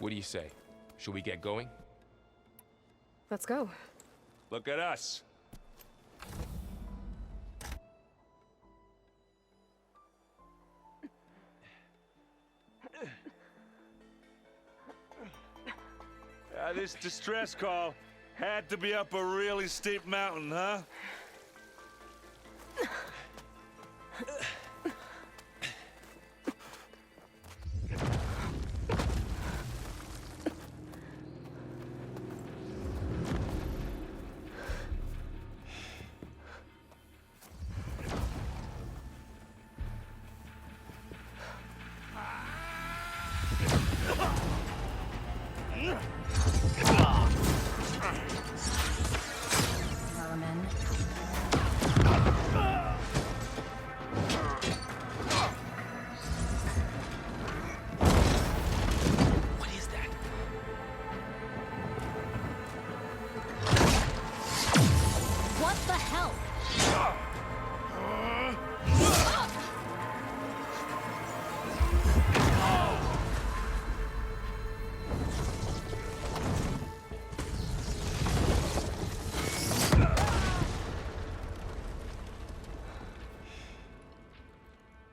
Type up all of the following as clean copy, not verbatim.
What do you say? Should we get going? Let's go. Look at us. This distress call had to be up a really steep mountain, huh? What the hell?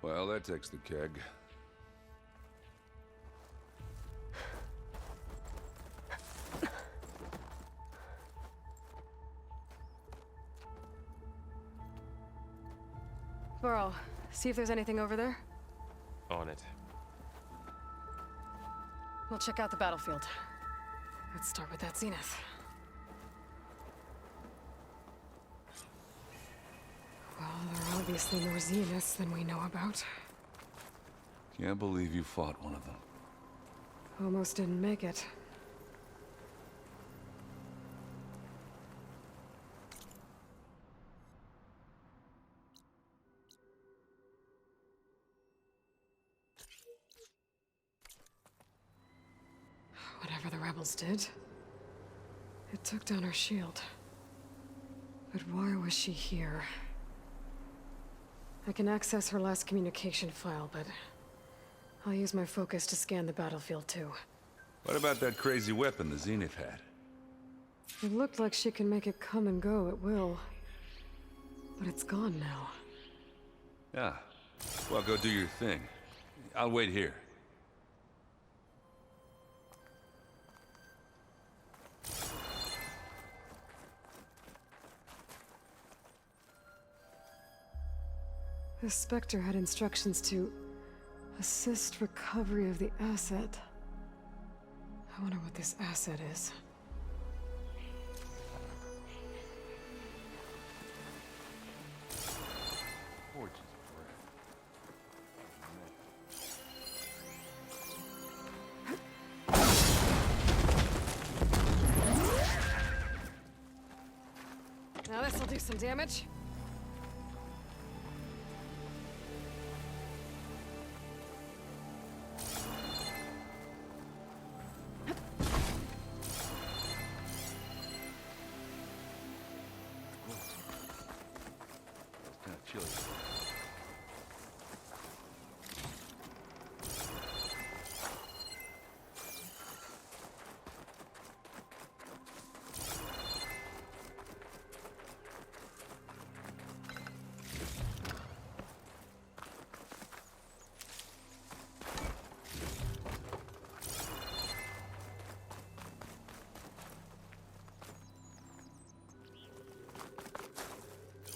Well, that takes the keg. Burl, see if there's anything over there. On it. We'll check out the battlefield. Let's start with that Zenith. Well, there are obviously more Zeniths than we know about. Can't believe you fought one of them. Almost didn't make it. Whatever the rebels did, it took down her shield. But why was she here? I can access her last communication file, but I'll use my focus to scan the battlefield too. What about that crazy weapon the Zenith had? It looked like she can make it come and go at will. But it's gone now. Yeah. Well, go do your thing. I'll wait here. The Spectre had instructions to assist recovery of the asset. I wonder what this asset is. Now this'll do some damage. Chilly.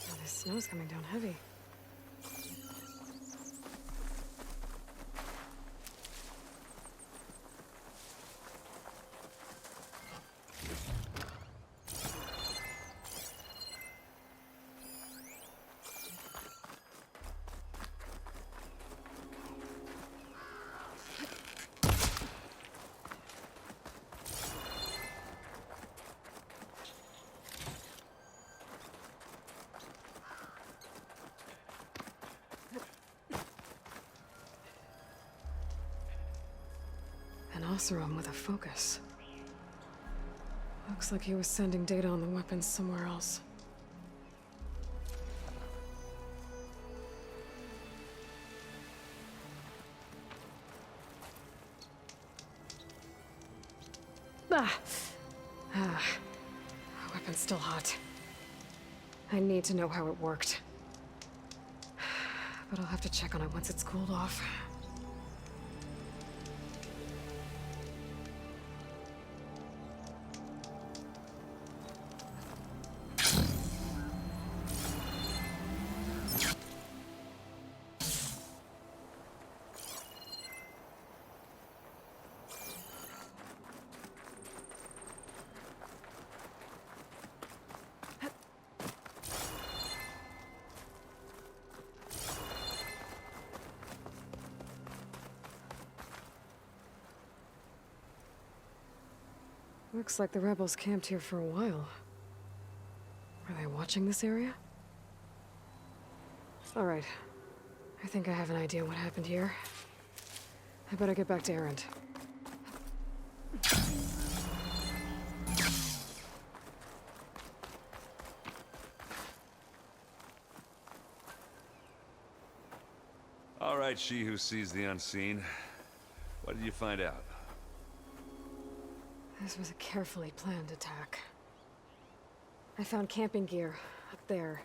Oh, this snow's coming down heavy. An Oseram with a focus. Looks like he was sending data on the weapons somewhere else. Weapon's still hot. I need to know how it worked. But I'll have to check on it once it's cooled off. Looks like the rebels camped here for a while. Were they watching this area? All right. I think I have an idea what happened here. I better get back to Erend. All right, she who sees the unseen. What did you find out? This was a carefully planned attack. I found camping gear up there.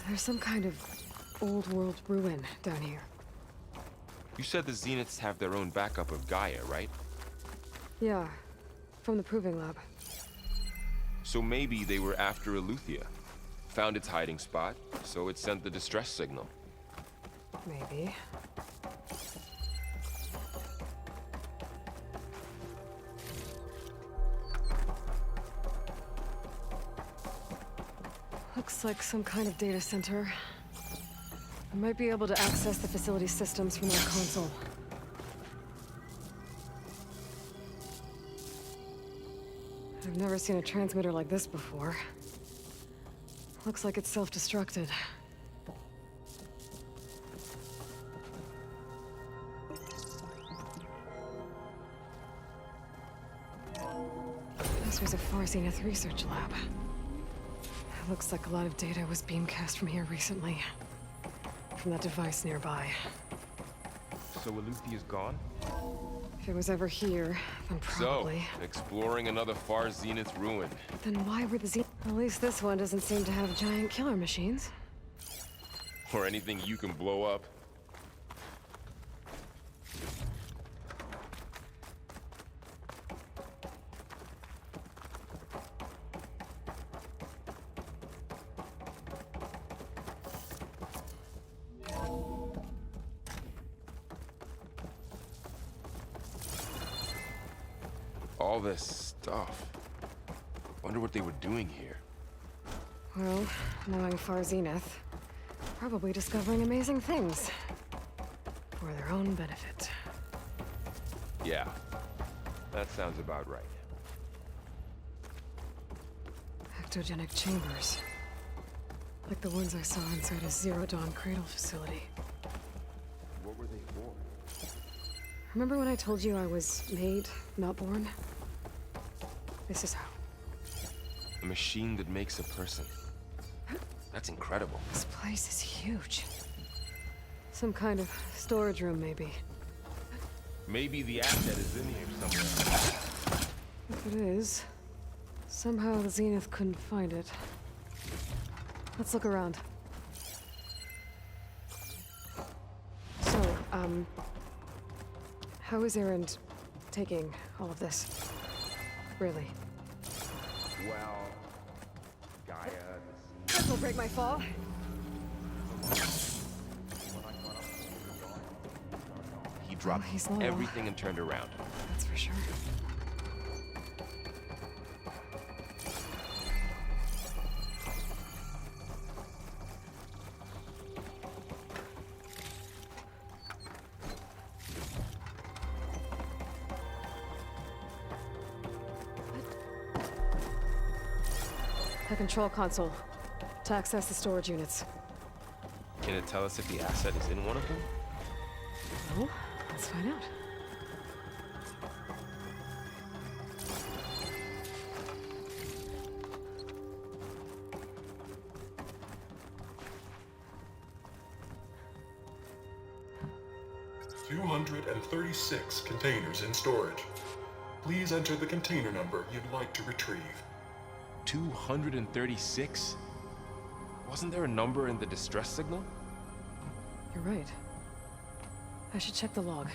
There's some kind of old world ruin down here. You said the Zeniths have their own backup of Gaia, right? Yeah, from the Proving Lab. So maybe they were after Eleuthia. Found its hiding spot, so it sent the distress signal. Maybe. Looks like some kind of data center. I might be able to access the facility systems from that console. I've never seen a transmitter like this before. Looks like it's self-destructed. This was a Far Zenith research lab. It looks like a lot of data was beamcast from here recently. From that device nearby. So Eleuthia's gone? If it was ever here, then probably. So, exploring another Far Zenith ruin. Then why were the Zenith? At least this one doesn't seem to have giant killer machines. Or anything you can blow up. All this stuff. Wonder what they were doing here. Well, knowing Far Zenith, probably discovering amazing things. For their own benefit. Yeah, that sounds about right. Ectogenic chambers. Like the ones I saw inside a Zero Dawn cradle facility. What were they for? Remember when I told you I was made, not born? This is how. A machine that makes a person. That's incredible. This place is huge. Some kind of storage room, maybe. Maybe the asset is in here somewhere. If it is, somehow the Zenith couldn't find it. Let's look around. So, how is Erend taking all of this? Really? Well, Gaia, This will break my fall. he dropped he's low. everything and turned around. That's for sure. The control console. To access the storage units. Can it tell us if the asset is in one of them? No? Let's find out. 236 containers in storage. Please enter the container number you'd like to retrieve. 236? Wasn't there a number in the distress signal? You're right. I should check the log.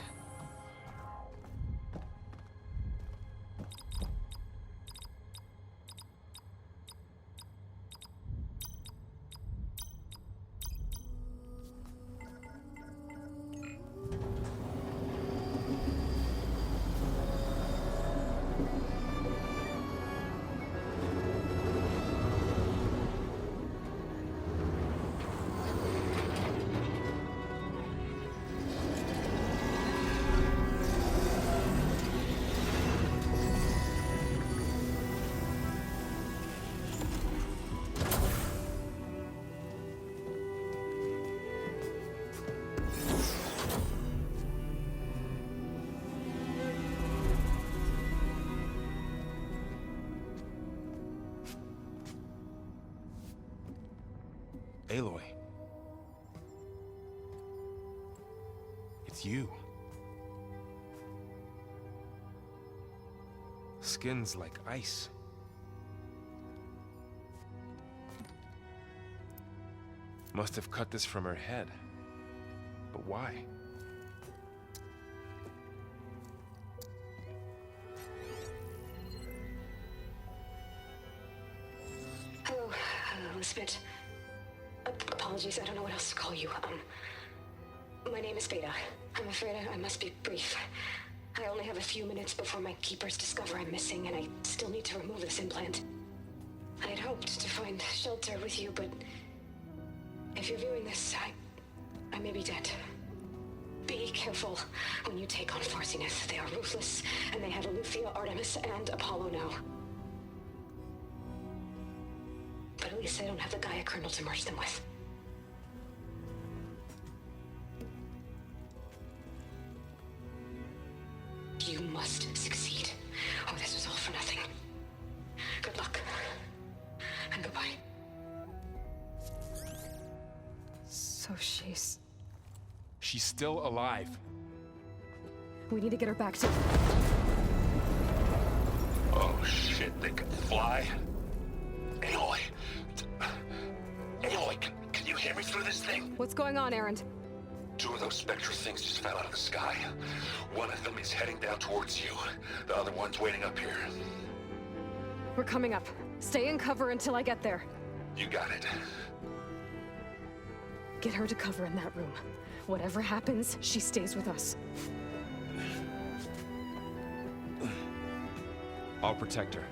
Aloy. It's you. Skin's like ice. Must have cut this from her head. But why? Hello, Elizabeth. Apologies, I don't know what else to call you. My name is Beta. I'm afraid I must be brief. I only have a few minutes before my keepers discover I'm missing, and I still need to remove this implant. I had hoped to find shelter with you, but if you're viewing this, I may be dead. Be careful when you take on Far Zenith. They are ruthless, and they have Eleuthia, Artemis, and Apollo now. But at least I don't have the Gaia kernel to merge them with. You must succeed, or this was all for nothing. Good luck, and goodbye. So she's... She's still alive. We need to get her back to... Oh shit, they can fly? Aloy! Aloy, can you hear me through this thing? What's going on, Erend? Two of those spectral things just fell out of the sky. One of them is heading down towards you. The other one's waiting up here. We're coming up. Stay in cover until I get there. You got it. Get her to cover in that room. Whatever happens, she stays with us. I'll protect her.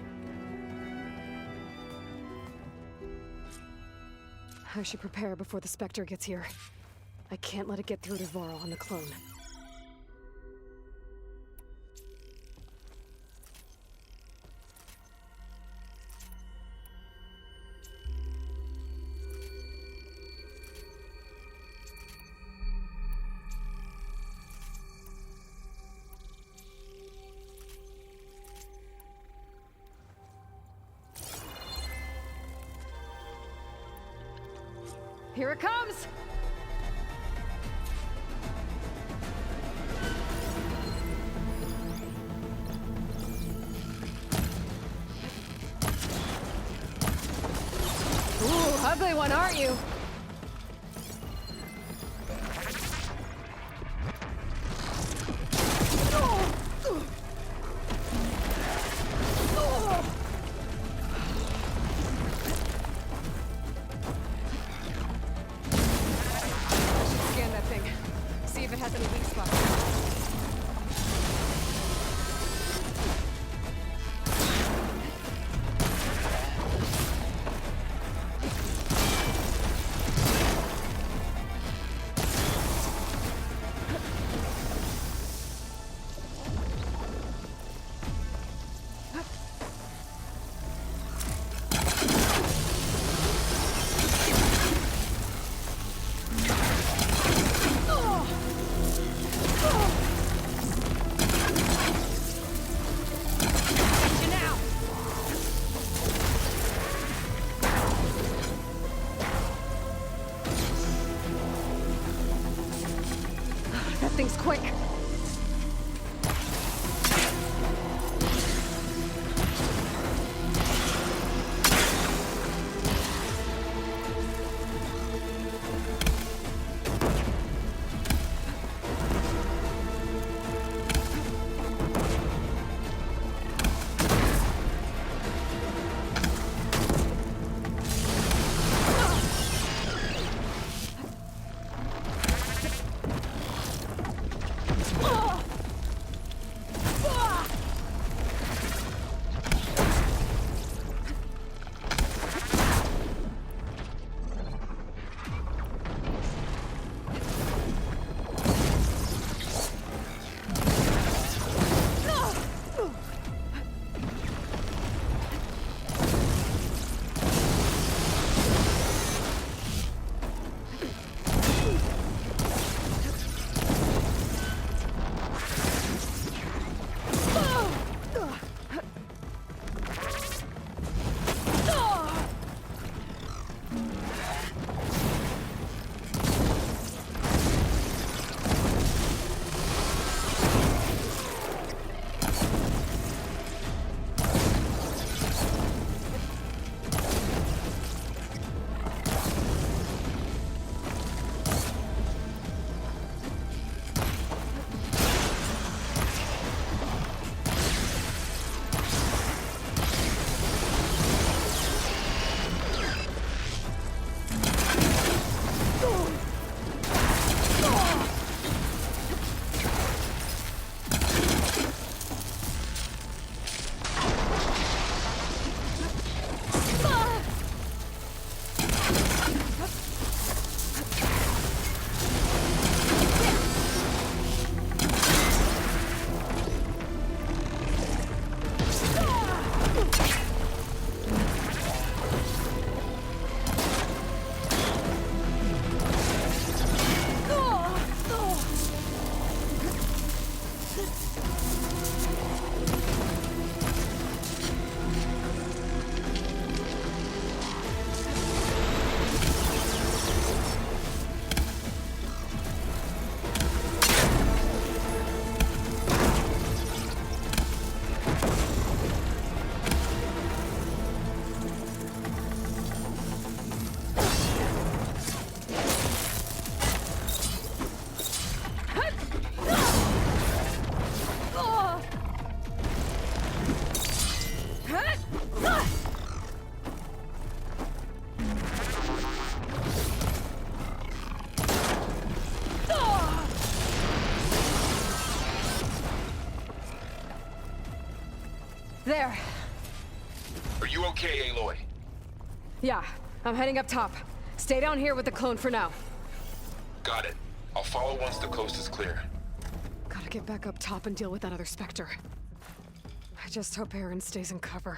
I should prepare before the Spectre gets here. I can't let it get through to Varl on the clone. Here it comes! Ooh, ugly one, aren't you? Scan that thing. See if it has any weak spots. Oh! things quick! There. Are you okay, Aloy? Yeah, I'm heading up top. Stay down here with the clone for now. Got it. I'll follow once the coast is clear. Gotta get back up top and deal with that other Spectre. I just hope Aaron stays in cover.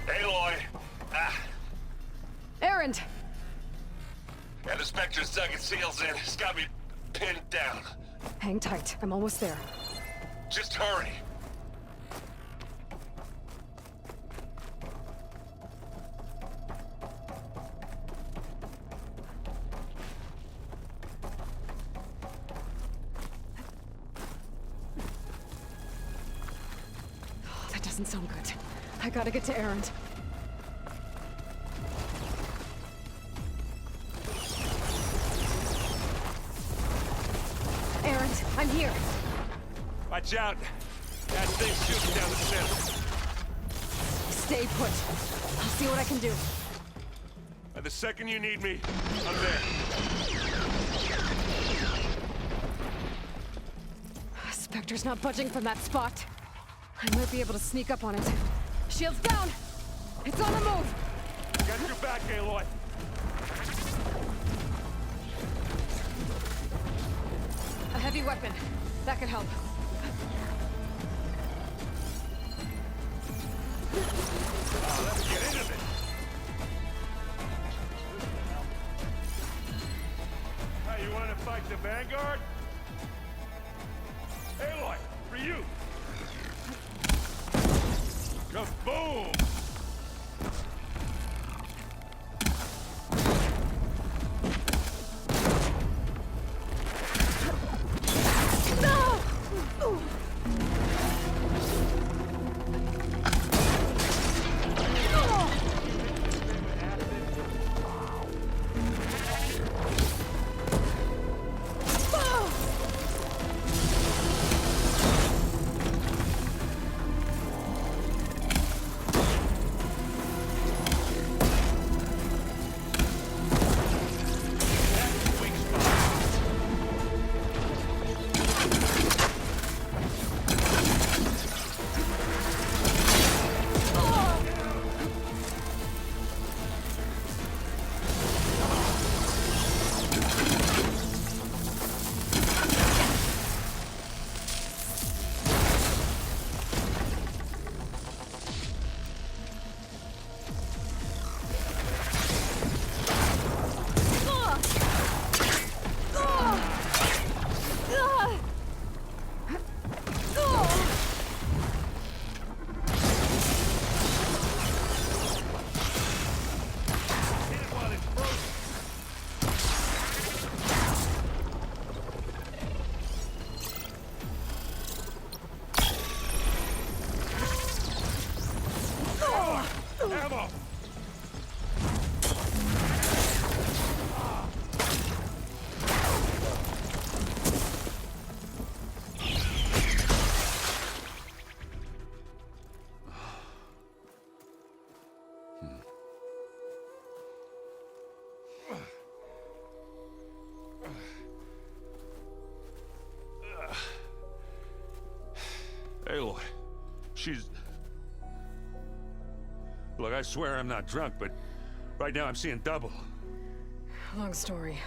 Aloy! Erend! And the Spectre's dug its heels in. It's got me pinned down. Hang tight, I'm almost there. Just hurry. doesn't sound good. I gotta get to Erend. Erend, I'm here. Watch out. That thing's shooting down the center. Stay put. I'll see what I can do. And the second you need me, I'm there. Spectre's not budging from that spot. I might be able to sneak up on it. Shields down! It's on the move! Got your back, Aloy. A heavy weapon. That could help. Let's get into this. Hey, you want to fight the Vanguard? Aloy, for you. Kaboom! Ammo! Aloy, she's... Look, I swear I'm not drunk, but right now I'm seeing double. Long story,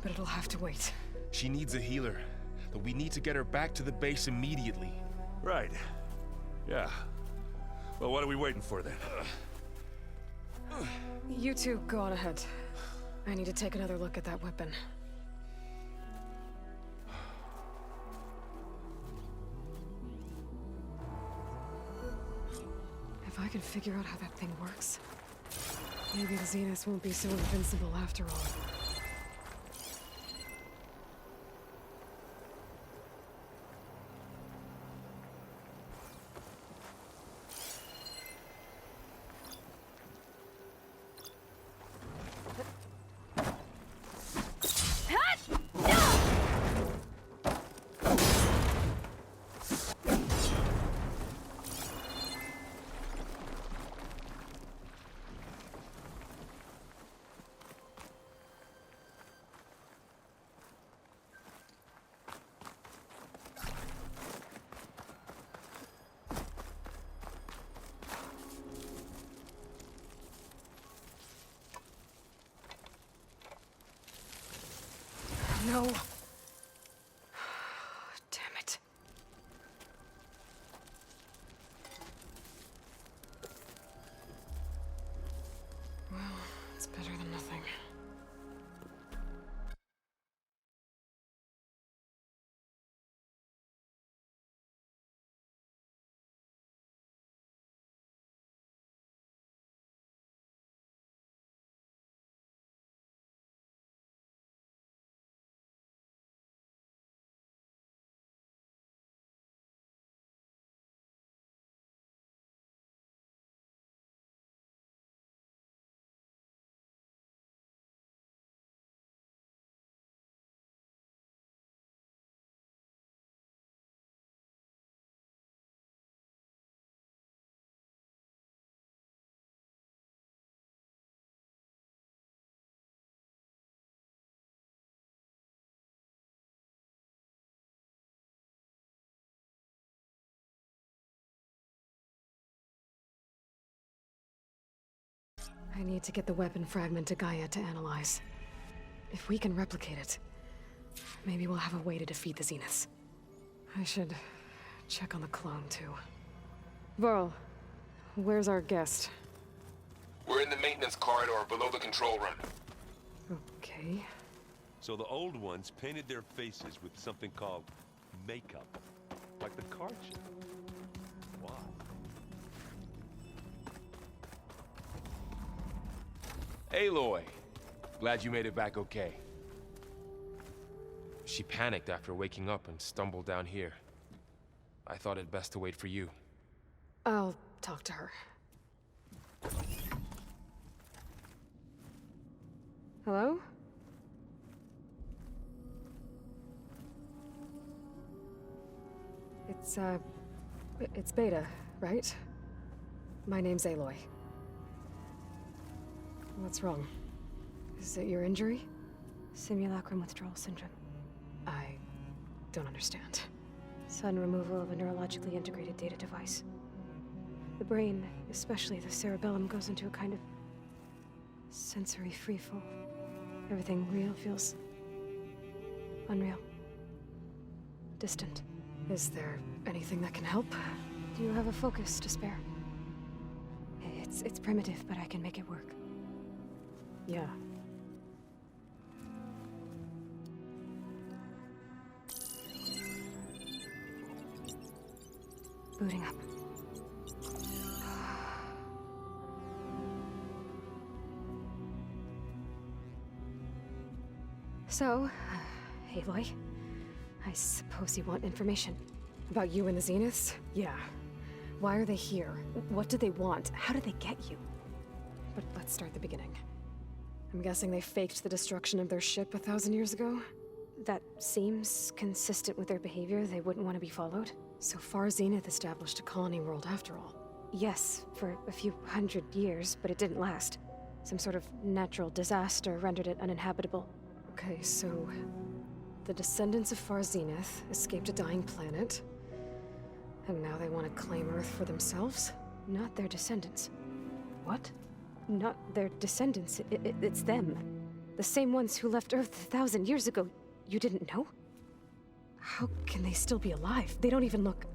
but it'll have to wait. She needs a healer, but we need to get her back to the base immediately. Right. Yeah. Well, what are we waiting for then? You two go on ahead. I need to take another look at that weapon. If I can figure out how that thing works, maybe the Zeniths won't be so invincible after all. No. I need to get the weapon fragment to Gaia to analyze. If we can replicate it, maybe we'll have a way to defeat the Zeniths. I should check on the clone, too. Varl, where's our guest? We're in the maintenance corridor below the control room. Okay. So the old ones painted their faces with something called makeup. Like the card chip. Why? Aloy! Glad you made it back okay. She panicked after waking up and stumbled down here. I thought it best to wait for you. I'll talk to her. Hello? It's Beta, right? My name's Aloy. What's wrong? Is it your injury? Simulacrum withdrawal syndrome. I don't understand. Sudden removal of a neurologically integrated data device. The brain, especially the cerebellum, goes into a kind of sensory freefall. Everything real feels unreal. Distant. Is there anything that can help? Do you have a focus to spare? It's primitive, but I can make it work. Yeah. Booting up. So, Aloy, I suppose you want information. About you and the Zeniths? Yeah. Why are they here? What do they want? How did they get you? But let's start at the beginning. I'm guessing they faked the destruction of their ship 1,000 years ago? That seems consistent with their behavior. They wouldn't want to be followed. So Far Zenith established a colony world after all. Yes, for a few hundred years, but it didn't last. Some sort of natural disaster rendered it uninhabitable. Okay, so the descendants of Far Zenith escaped a dying planet, and now they want to claim Earth for themselves? Not their descendants. What? Not their descendants. It's them. The same ones who left Earth 1,000 years ago. You didn't know? How can they still be alive? They don't even look...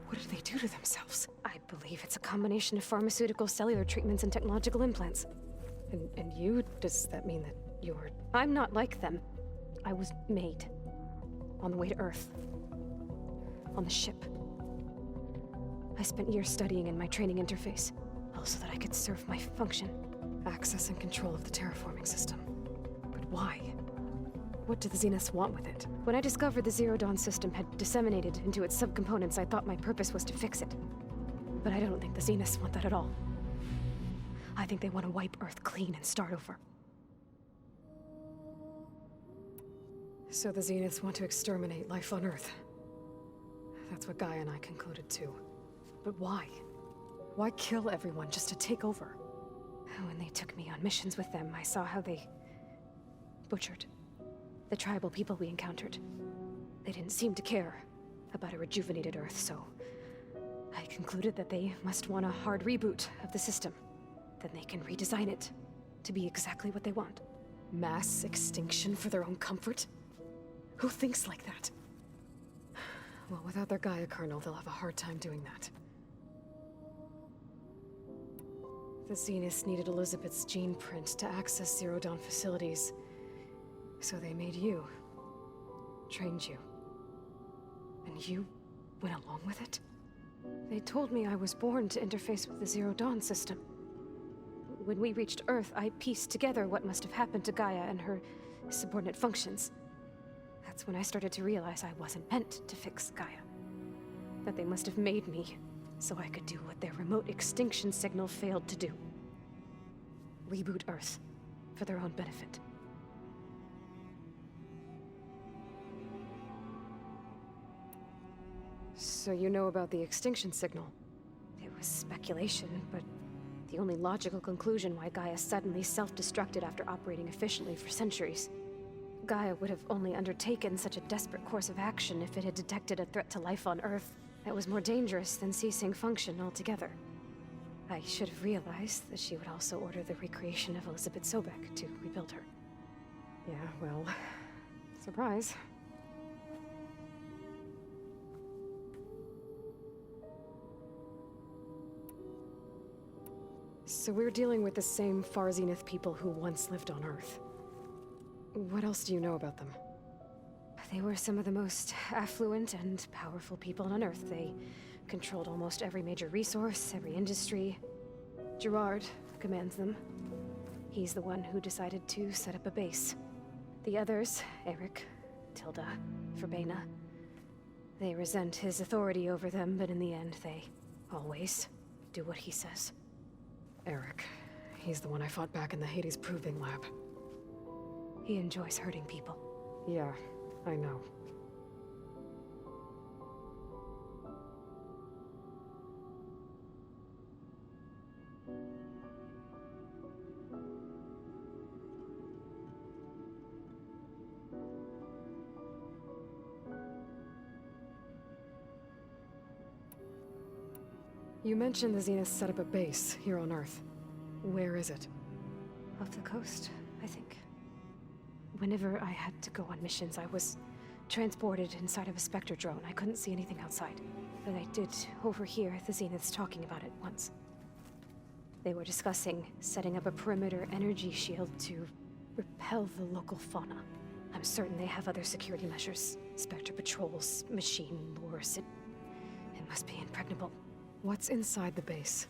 What did they do to themselves? I believe it's a combination of pharmaceutical, cellular treatments, and technological implants. And you? Does that mean that you're... I'm not like them. I was made. On the way to Earth. On the ship. I spent years studying in my training interface, all so that I could serve my function. Access and control of the terraforming system. But why? What do the Zeniths want with it? When I discovered the Zero Dawn system had disseminated into its subcomponents, I thought my purpose was to fix it. But I don't think the Zeniths want that at all. I think they want to wipe Earth clean and start over. So the Zeniths want to exterminate life on Earth. That's what Gaia and I concluded too. But why? Why kill everyone just to take over? When they took me on missions with them, I saw how they butchered the tribal people we encountered. They didn't seem to care about a rejuvenated Earth, so I concluded that they must want a hard reboot of the system. Then they can redesign it to be exactly what they want. Mass extinction for their own comfort? Who thinks like that? Well, without their Gaia kernel, they'll have a hard time doing that. The Zeniths needed Elizabeth's gene print to access Zero Dawn facilities. So they made you. Trained you. And you went along with it? They told me I was born to interface with the Zero Dawn system. When we reached Earth, I pieced together what must have happened to Gaia and her subordinate functions. That's when I started to realize I wasn't meant to fix Gaia. That they must have made me so I could do what their remote extinction signal failed to do. Reboot Earth for their own benefit. So you know about the extinction signal? It was speculation, but the only logical conclusion why Gaia suddenly self-destructed after operating efficiently for centuries. Gaia would have only undertaken such a desperate course of action if it had detected a threat to life on Earth that was more dangerous than ceasing function altogether. I should have realized that she would also order the recreation of Elizabeth Sobek to rebuild her. Yeah, well, surprise. So we're dealing with the same Far Zenith people who once lived on Earth. What else do you know about them? They were some of the most affluent and powerful people on Earth. They controlled almost every major resource, every industry. Gerard commands them. He's the one who decided to set up a base. The others, Eric, Tilda, Verbena, they resent his authority over them, but in the end, they always do what he says. Eric. He's the one I fought back in the Hades Proving Lab. He enjoys hurting people. Yeah, I know. You mentioned the Zenith set up a base here on Earth. Where is it? Off the coast, I think. Whenever I had to go on missions, I was transported inside of a Spectre drone. I couldn't see anything outside. But I did overhear the Zeniths talking about it once. They were discussing setting up a perimeter energy shield to repel the local fauna. I'm certain they have other security measures. Spectre patrols, machine lures. It must be impregnable. What's inside the base?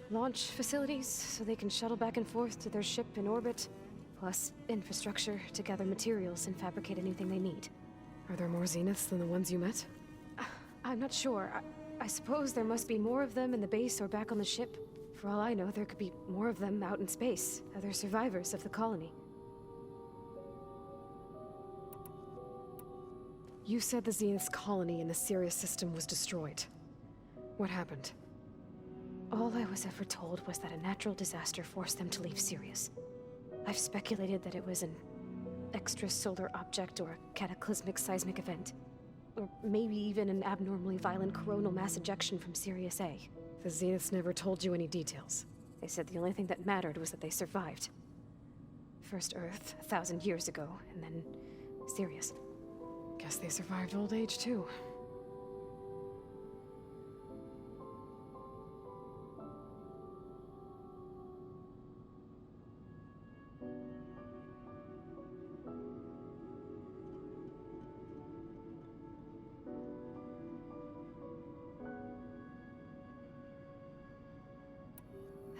Launch facilities, so they can shuttle back and forth to their ship in orbit. Plus, infrastructure to gather materials and fabricate anything they need. Are there more Zeniths than the ones you met? I'm not sure. I suppose there must be more of them in the base or back on the ship. For all I know, there could be more of them out in space, other survivors of the colony. You said the Zenith's colony in the Sirius system was destroyed. What happened? All I was ever told was that a natural disaster forced them to leave Sirius. I've speculated that it was an extrasolar object or a cataclysmic seismic event. Or maybe even an abnormally violent coronal mass ejection from Sirius A. The Zeniths never told you any details. They said the only thing that mattered was that they survived. First Earth, 1,000 years ago, and then Sirius. Guess they survived old age, too.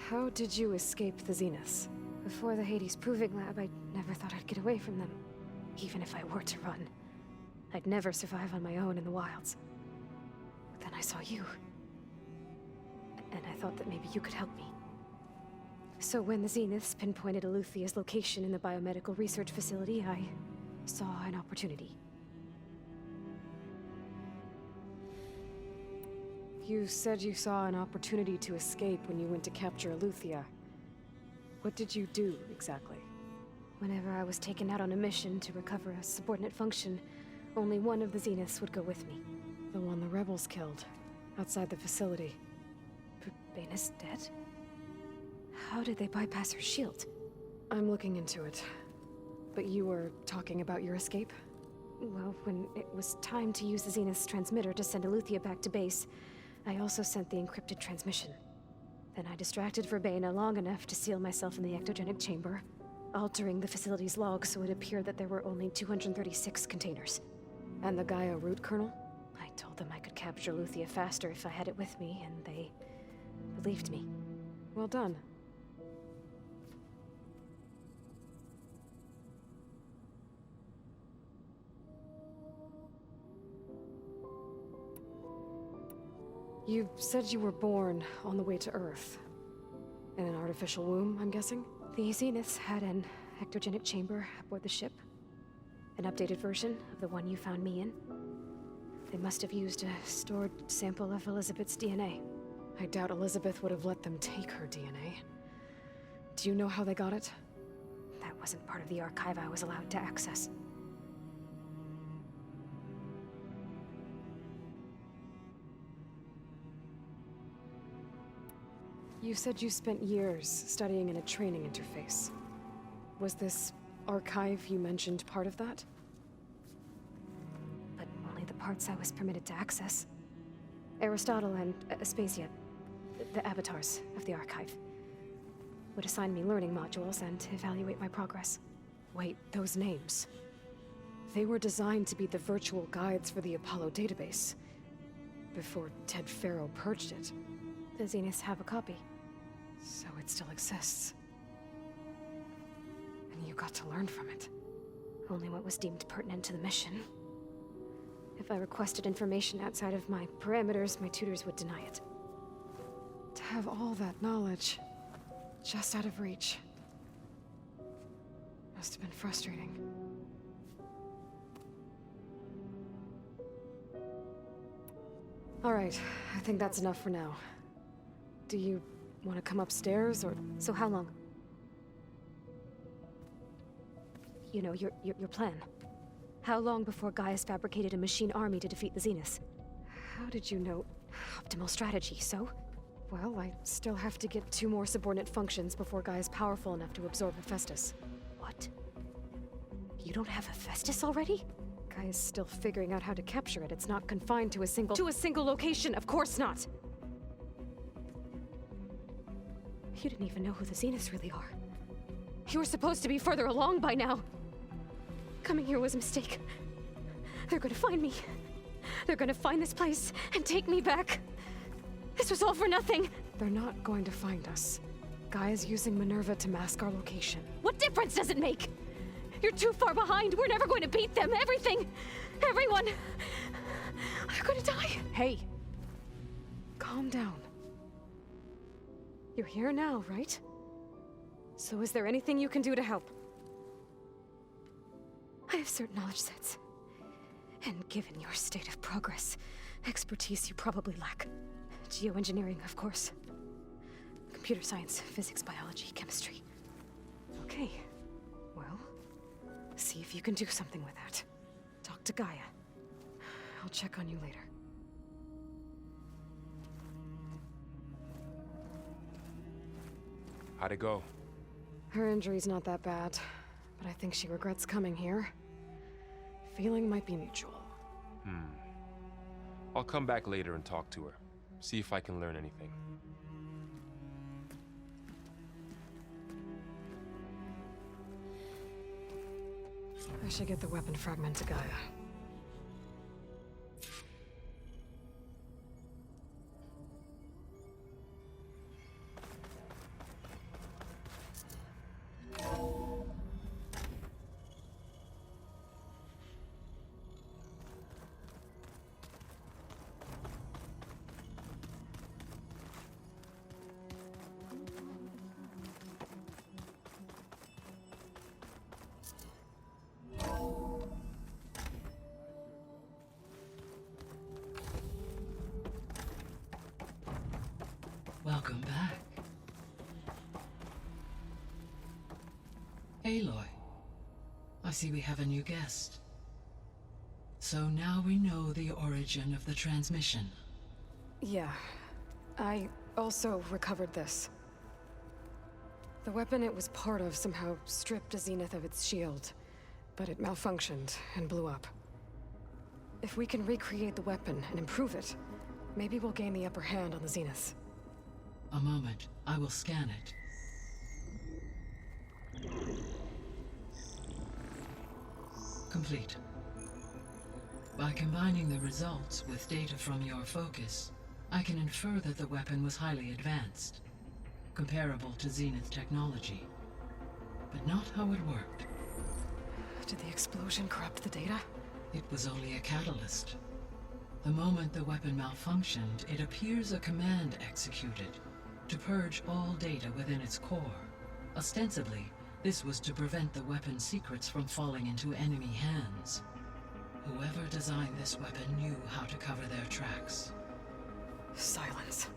How did you escape the Zeniths? Before the Hades Proving Lab, I never thought I'd get away from them. Even if I were to run. I'd never survive on my own in the wilds. But then I saw you. And I thought that maybe you could help me. So when the Zeniths pinpointed Eluthia's location in the biomedical research facility, I saw an opportunity. You said you saw an opportunity to escape when you went to capture Eluthia. What did you do, exactly? Whenever I was taken out on a mission to recover a subordinate function, only one of the Zeniths would go with me. The one the rebels killed, outside the facility. Baina's dead? How did they bypass her shield? I'm looking into it. But you were talking about your escape? Well, when it was time to use the Zenith's transmitter to send Eluthia back to base, I also sent the encrypted transmission. Then I distracted Verbena long enough to seal myself in the ectogenic chamber, altering the facility's log so it appeared that there were only 236 containers. And the Gaia root kernel? I told them I could capture Eluthia faster if I had it with me, and they believed me. Well done. You said you were born on the way to Earth. In an artificial womb, I'm guessing? The Zeniths had an ectogenic chamber aboard the ship. An updated version of the one you found me in. They must have used a stored sample of Elizabeth's DNA. I doubt Elizabeth would have let them take her DNA. Do you know how they got it? That wasn't part of the archive I was allowed to access. You said you spent years studying in a training interface. Was this archive you mentioned part of that? But only the parts I was permitted to access. Aristotle and Aspasia, the avatars of the archive, would assign me learning modules and evaluate my progress. Wait, those names. They were designed to be the virtual guides for the Apollo database. Before Ted Faro purged it. The Zeniths have a copy. So it still exists. And you got to learn from it. Only what was deemed pertinent to the mission. If I requested information outside of my parameters, my tutors would deny it. To have all that knowledge, just out of reach. Must have been frustrating. Alright, I think that's enough for now. Do you want to come upstairs, or...? So how long? You know, your plan. How long before Gaius fabricated a machine army to defeat the Zeniths? How did you know? Optimal strategy, so? Well, I still have to get 2 more subordinate functions before Guy is powerful enough to absorb Hephaestus. What? You don't have Hephaestus already? Guy is still figuring out how to capture it. It's not confined to a single location, of course not! You didn't even know who the Zeniths really are. You were supposed to be further along by now. Coming here was a mistake. They're gonna find me. They're gonna find this place and take me back. This was all for nothing. They're not going to find us. Guy is using Minerva to mask our location. What difference does it make? You're too far behind. We're never going to beat them. Everything. Everyone. They're gonna die. Hey. Calm down. You're here now, right? So is there anything you can do to help? I have certain knowledge sets. And given your state of progress, expertise you probably lack. Geoengineering, of course. Computer science, physics, biology, chemistry. Okay. Well, see if you can do something with that. Talk to Gaia. I'll check on you later. How'd it go? Her injury's not that bad, but I think she regrets coming here. Feeling might be mutual. I'll come back later and talk to her. See if I can learn anything. I should get the weapon fragment to Gaia. Welcome back. Aloy, I see we have a new guest. So now we know the origin of the transmission. Yeah. I also recovered this. The weapon it was part of somehow stripped a Zenith of its shield, but it malfunctioned and blew up. If we can recreate the weapon and improve it, maybe we'll gain the upper hand on the Zeniths. A moment, I will scan it. Complete. By combining the results with data from your focus, I can infer that the weapon was highly advanced, comparable to Zenith technology, but not how it worked. Did the explosion corrupt the data? It was only a catalyst. The moment the weapon malfunctioned, it appears a command executed to purge all data within its core. Ostensibly, this was to prevent the weapon's secrets from falling into enemy hands. Whoever designed this weapon knew how to cover their tracks. Silence.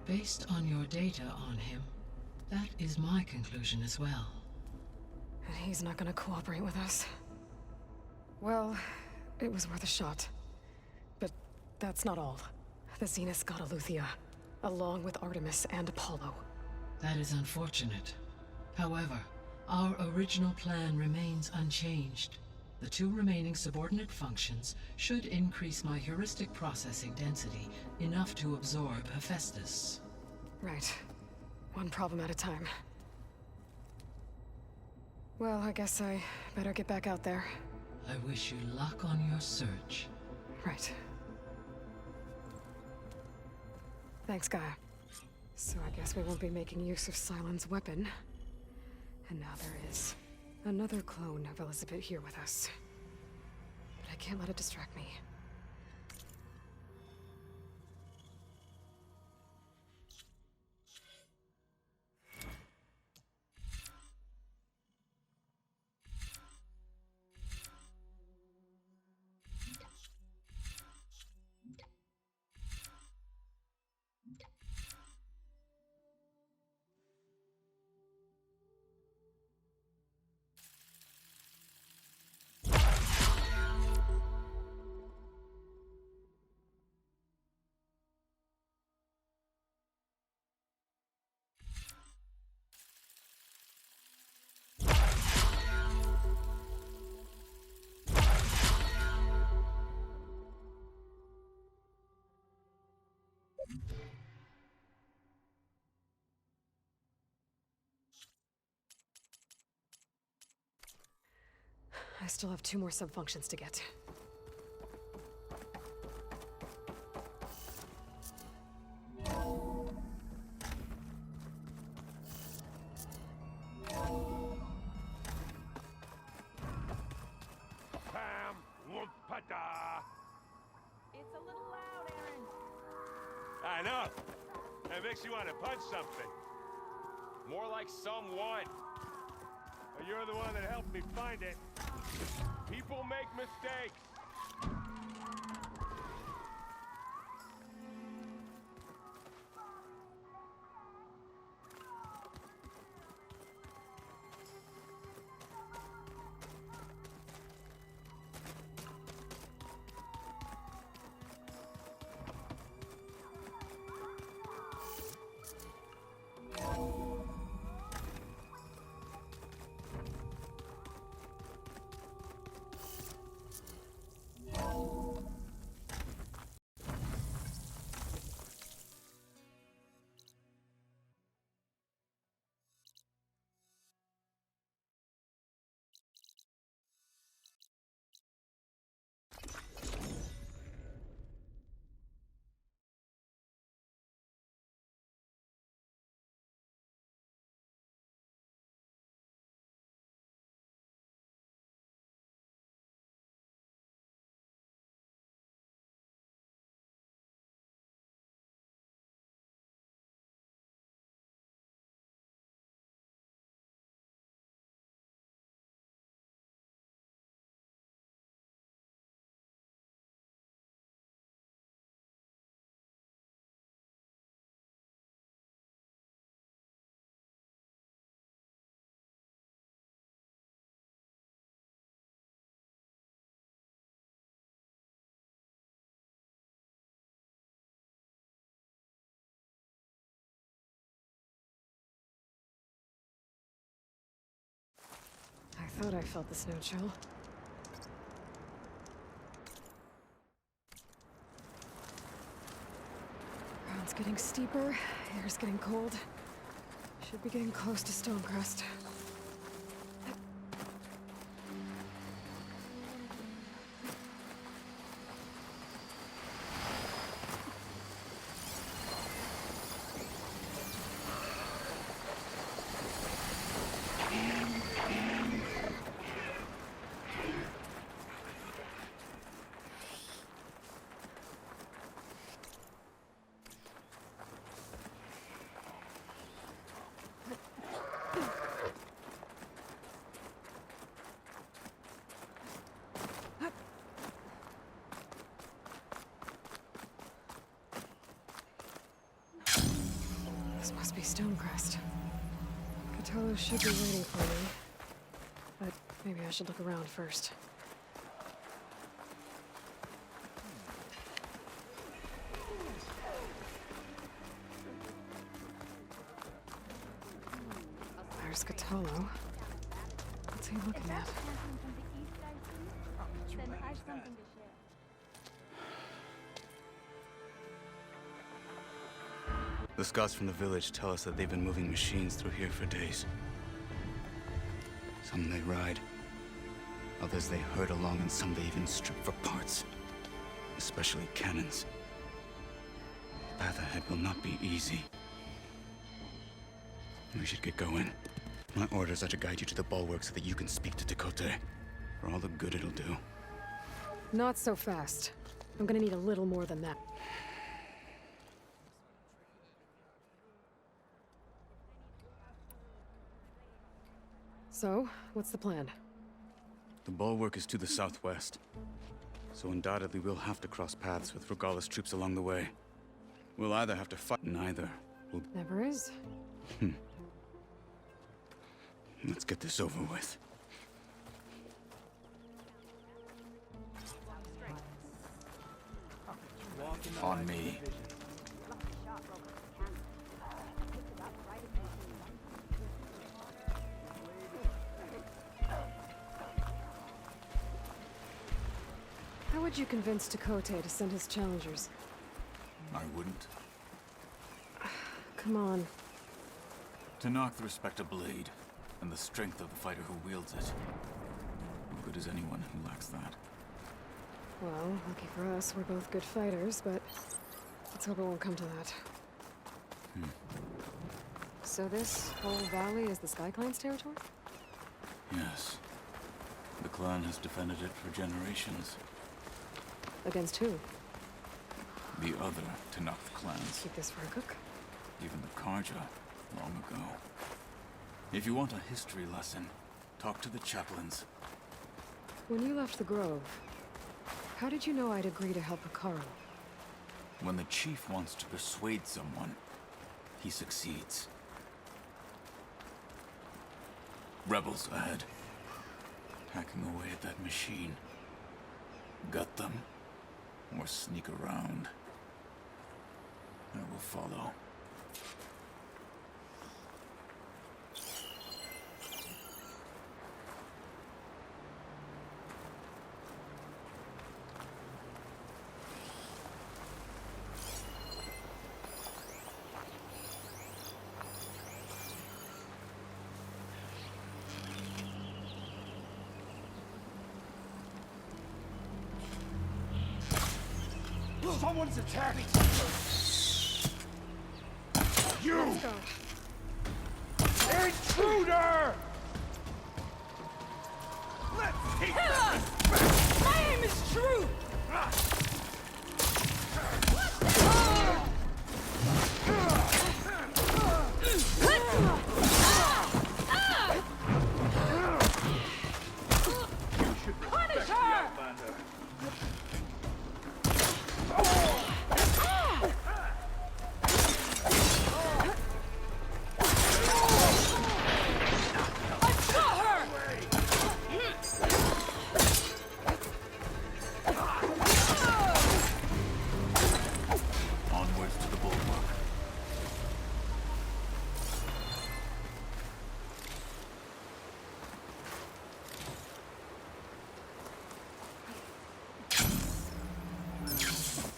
Based on your data on him, that is my conclusion as well. And he's not gonna cooperate with us. Well, it was worth a shot. But that's not all. The Zeniths got Eleuthia. along with Artemis and Apollo. That is unfortunate. However, our original plan remains unchanged. The 2 remaining subordinate functions should increase my heuristic processing density enough to absorb Hephaestus. Right. One problem at a time. Well, I guess I better get back out there. I wish you luck on your search. Right. Thanks, Gaia. So I guess we won't be making use of Cylon's weapon. And now there is another clone of Elizabeth here with us. But I can't let it distract me. I still have 2 more subfunctions to get. Pam, whoop-a-da. It's a little loud, Aaron. I know. That makes you want to punch something. More like someone. But you're the one that helped me find it. People make mistakes. I thought I felt the snow chill. Ground's getting steeper, air's getting cold. Should be getting close to Stonecrest. This must be Stonecrest. Cthulhu should be waiting for me. But maybe I should look around first. There's Cthulhu. What's he looking at? Then I've something to share. The scouts from the village tell us that they've been moving machines through here for days. Some they ride, others they herd along, and some they even strip for parts. Especially cannons. The path ahead will not be easy. We should get going. My orders are to guide you to the bulwark so that you can speak to Tekote. For all the good it'll do. Not so fast. I'm gonna need a little more than that. So, what's the plan? The bulwark is to the southwest. So undoubtedly we'll have to cross paths with Regalla's troops along the way. We'll either have to fight, neither will... Never is. Let's get this over with. On me. How would you convince Tekote to send his challengers? I wouldn't. Come on. To knock the respect of blade, and the strength of the fighter who wields it. How good is anyone who lacks that? Well, lucky for us, we're both good fighters, but let's hope it won't come to that. So this whole valley is the Sky Clan's territory? Yes. The clan has defended it for generations. Against who? The other Tenakth clans. Keep this for a cook? Even the Karja, long ago. If you want a history lesson, talk to the chaplains. When you left the Grove, how did you know I'd agree to help Hekarro? When the chief wants to persuade someone, he succeeds. Rebels ahead. Hacking away at that machine. Gut them, or sneak around. I will follow. Someone's attacking! You! Let's go. Intruder! Let's take this! My aim is true! You should respect the Outlander. Onwards to the bulwark.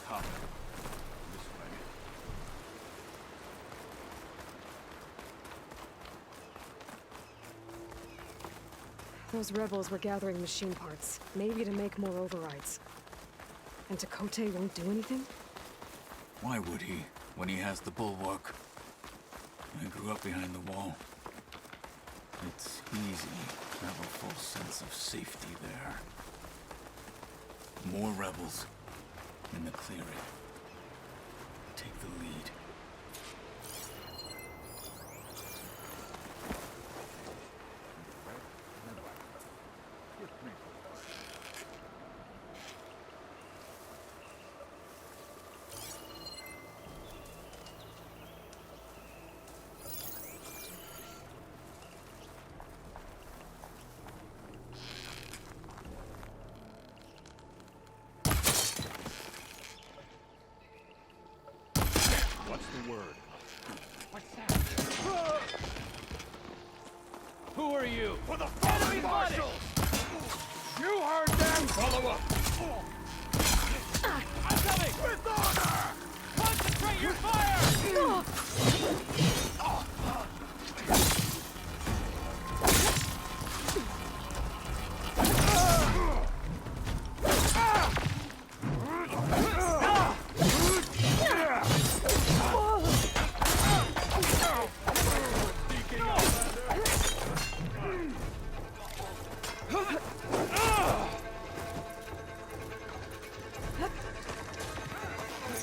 Come. This way. Those rebels were gathering machine parts, maybe to make more overrides. And Tekote won't do anything? Why would he, when he has the bulwark? I grew up behind the wall. It's easy to have a false sense of safety there. More rebels in the clearing. Take the lead. What's the word? What's that? Who are you? For the fallen marshal! You heard them! Follow up! I'm coming! With order! Concentrate your fire!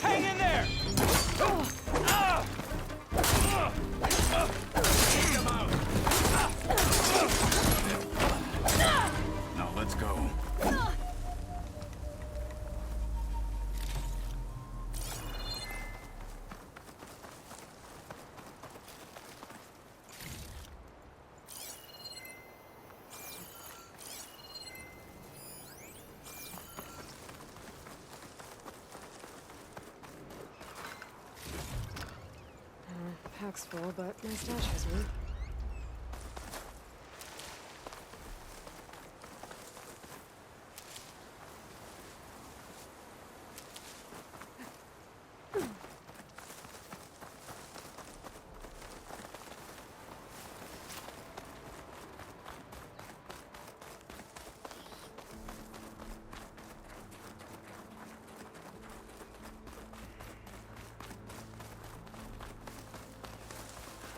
Hang in there! Now let's go. Pack's full, but my stash has room.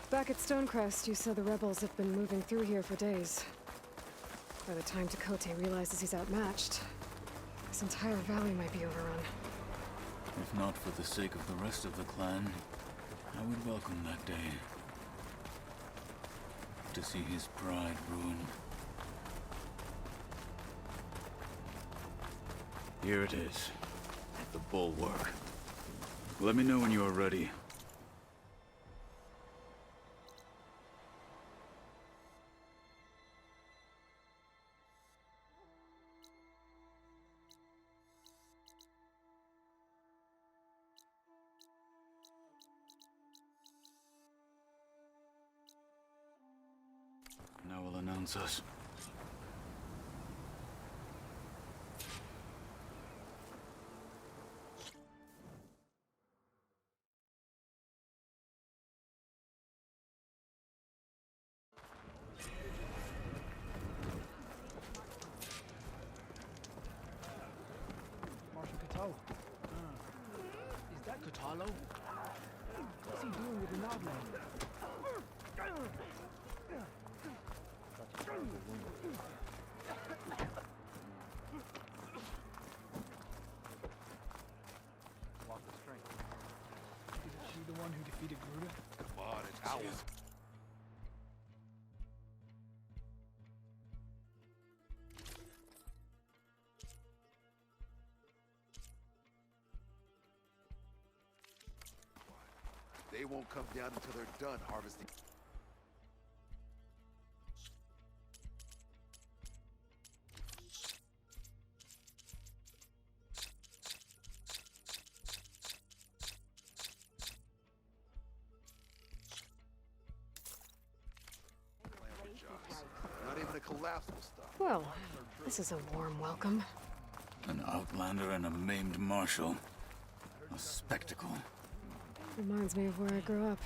Back at Stonecrest, you said the rebels have been moving through here for days. By the time Tekote realizes he's outmatched, this entire valley might be overrun. If not for the sake of the rest of the clan, I would welcome that day. To see his pride ruined. Here it is, the bulwark. Let me know when you are ready. Now will announce us. Marshal Kutalo. Is that Kutalo? What's he doing with the Nodland? Walk the strength. Isn't she the one who defeated Gruda? Come on, it's ours. They won't come down until they're done harvesting. Not even a collapsible stuff. Well, this is a warm welcome. An outlander and a maimed marshal. A spectacle. Reminds me of where I grew up.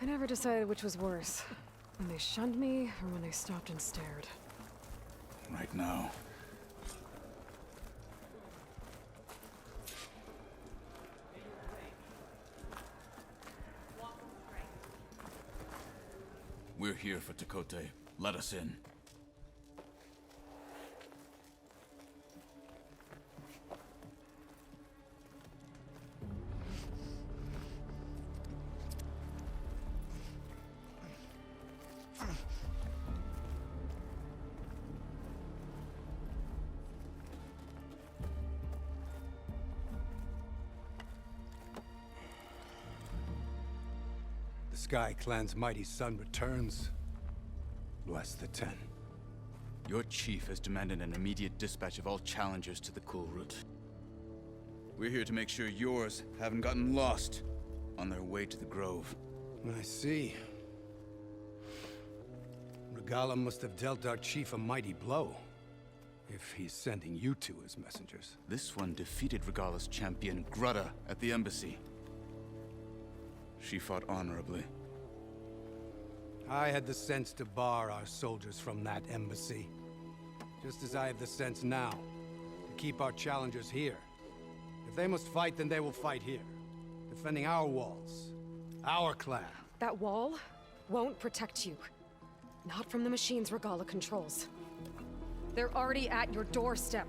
I never decided which was worse. When they shunned me, or when they stopped and stared. Right now. We're here for Tekote. Let us in. The Sky Clan's mighty son returns. Bless the Ten. Your chief has demanded an immediate dispatch of all challengers to the Cool Route. We're here to make sure yours haven't gotten lost on their way to the Grove. I see. Regala must have dealt our chief a mighty blow, if he's sending you two as messengers. This one defeated Regala's champion, Grudda, at the embassy. She fought honorably. I had the sense to bar our soldiers from that embassy. Just as I have the sense now, to keep our challengers here. If they must fight, then they will fight here. Defending our walls. Our clan. That wall won't protect you. Not from the machines Regala controls. They're already at your doorstep.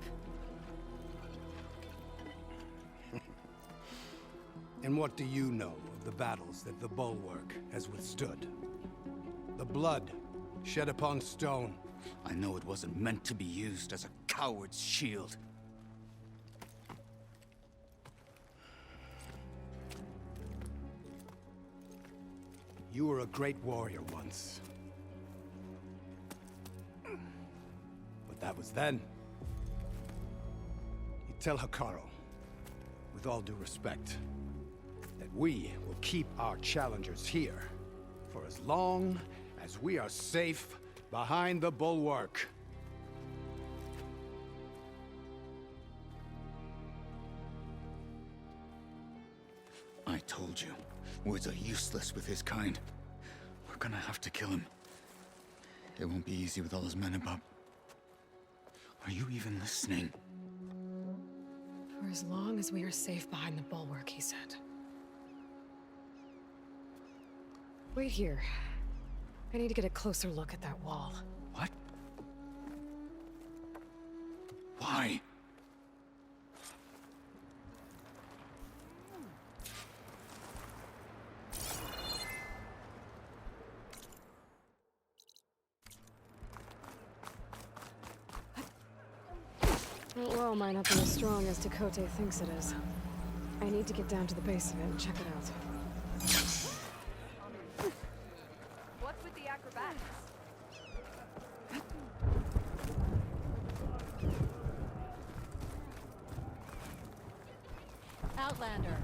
And what do you know of the battles that the Bulwark has withstood? The blood shed upon stone. I know it wasn't meant to be used as a coward's shield. You were a great warrior once. But that was then. You tell Hekarro, with all due respect, that we will keep our challengers here for as long as we are safe behind the Bulwark. I told you, words are useless with his kind. We're gonna have to kill him. It won't be easy with all his men about. Are you even listening? For as long as we are safe behind the Bulwark, he said. Wait here. I need to get a closer look at that wall. What? Why? That wall might not be as strong as Tekotteh thinks it is. I need to get down to the base of it and check it out. What's with the acrobatics? Outlander.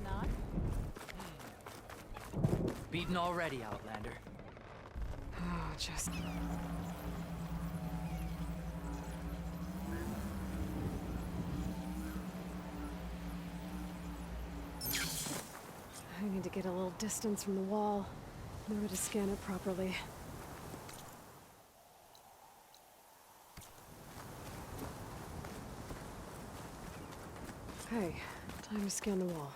Not? Beaten already, Outlander. Oh, just... I need to get a little distance from the wall in order to scan it properly. Okay, time to scan the wall.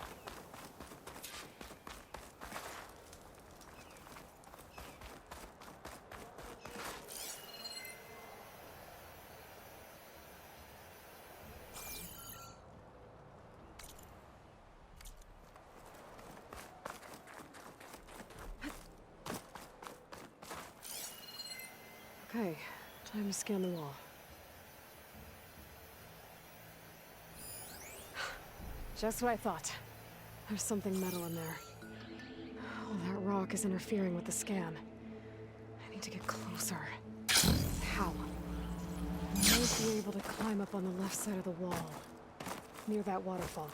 Okay, time to scan the wall. Just what I thought. There's something metal in there. Oh, that rock is interfering with the scan. I need to get closer. How? I might be able to climb up on the left side of the wall, near that waterfall.